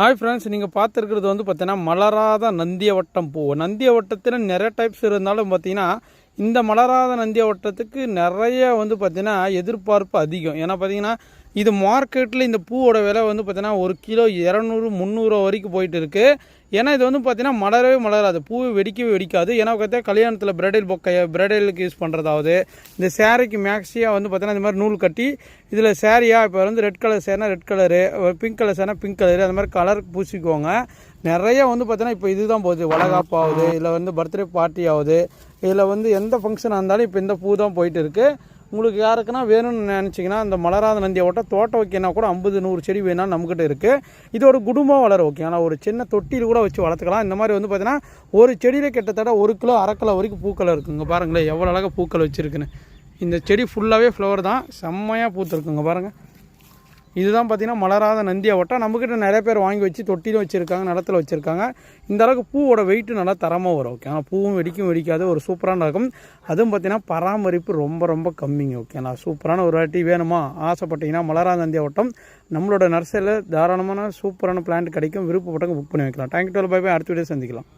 Hi friends, நீங்கள் பார்த்துருக்கிறது வந்து பார்த்தீங்கன்னா மலராத நந்தியவட்டம் பூ. நந்தியவட்டத்தில் நிறைய டைப்ஸ் இருந்தாலும் பார்த்தீங்கன்னா இந்த மலராத நந்தியவட்டத்துக்கு நிறைய வந்து பார்த்தீங்கன்னா எதிர்பார்ப்பு அதிகம். ஏன்னா பார்த்தீங்கன்னா இது மார்க்கெட்டில் இந்த பூவோட விலை வந்து பார்த்தீங்கன்னா 1 கிலோ 200-300 வரைக்கும் போயிட்டு இருக்குது. ஏன்னா இது வந்து பார்த்தீங்கன்னா மலரவே மலராது, பூவை வெடிக்கவே வெடிக்காது. ஏன்னா பார்த்தீங்கன்னா கல்யாணத்தில் பிரைடலுக்கு யூஸ் பண்ணுறதாவது, இந்த சேரீக்கு மேக்ஸியாக வந்து பார்த்தீங்கன்னா இந்த மாதிரி நூல் கட்டி இதில் சேரீயாக இப்போ வந்து red colour Serena red colour, pink colour Serena pink colour, அந்த மாதிரி கலருக்கு பூசிக்குவாங்க. நிறைய வந்து பார்த்தீங்கன்னா இப்போ இதுதான் போகுது, வளகாப்பு ஆகுது, இல்லை வந்து பர்த்டே பார்ட்டி ஆகுது, இதில் வந்து எந்த ஃபங்க்ஷனாக இருந்தாலும் இப்போ இந்த பூ தான் போயிட்டு இருக்குது. உங்களுக்கு யாருக்குன்னா வேணும்னு நினச்சிங்கன்னா இந்த மலராத நந்தியவட்டம் தோட்டம் வைக்கனா கூட 50-100 செடி வேணாலும் நம்மக்கிட்ட இருக்குது. இது ஒரு குடும்பம் வளர ஓகே. ஆனால் ஒரு சின்ன தொட்டியில் கூட வச்சு வளர்த்துக்கலாம். இந்த மாதிரி வந்து பார்த்தீங்கன்னா ஒரு செடியில் கிட்டத்தட்ட 1 கிலோ 1/2 கிலோ வரைக்கும் பூக்கள் இருக்குங்க. பாருங்களேன் எவ்வளோ அழகாக பூக்கள் வச்சுருக்குன்னு. இந்த செடி ஃபுல்லாகவே ஃப்ளவர் தான், செம்மையாக பூத்துருக்குங்க பாருங்கள். இதுதான் பார்த்தீங்கன்னா மலராத நந்தியவட்டம். நம்மக்கிட்ட நிறைய பேர் வாங்கி வச்சு தொட்டிலும் வச்சுருக்காங்க, நிலத்தில் வச்சுருக்காங்க. இந்த அளவுக்கு பூவோட வெயிட்டு நல்லா தரமாக வரும் ஓகே. ஆனால் பூவும் வெடிக்காது, ஒரு சூப்பரான இருக்கும். அதுவும் பார்த்தீங்கன்னா பராமரிப்பு ரொம்ப ரொம்ப கம்மிங்க ஓகே. நான் சூப்பரான ஒரு வாட்டி வேணுமா ஆசைப்பட்டீங்கன்னா மலராத நந்தியவட்டம் நம்மளோட நர்சரியில் தாராளமான சூப்பரான பிளான்ட் கிடைக்கும். விருப்பப்பட்டவங்க புக் பண்ணி வைக்கலாம். தேங்க்யூ. Bye bye. அடுத்த வீடியோ சந்திக்கலாம்.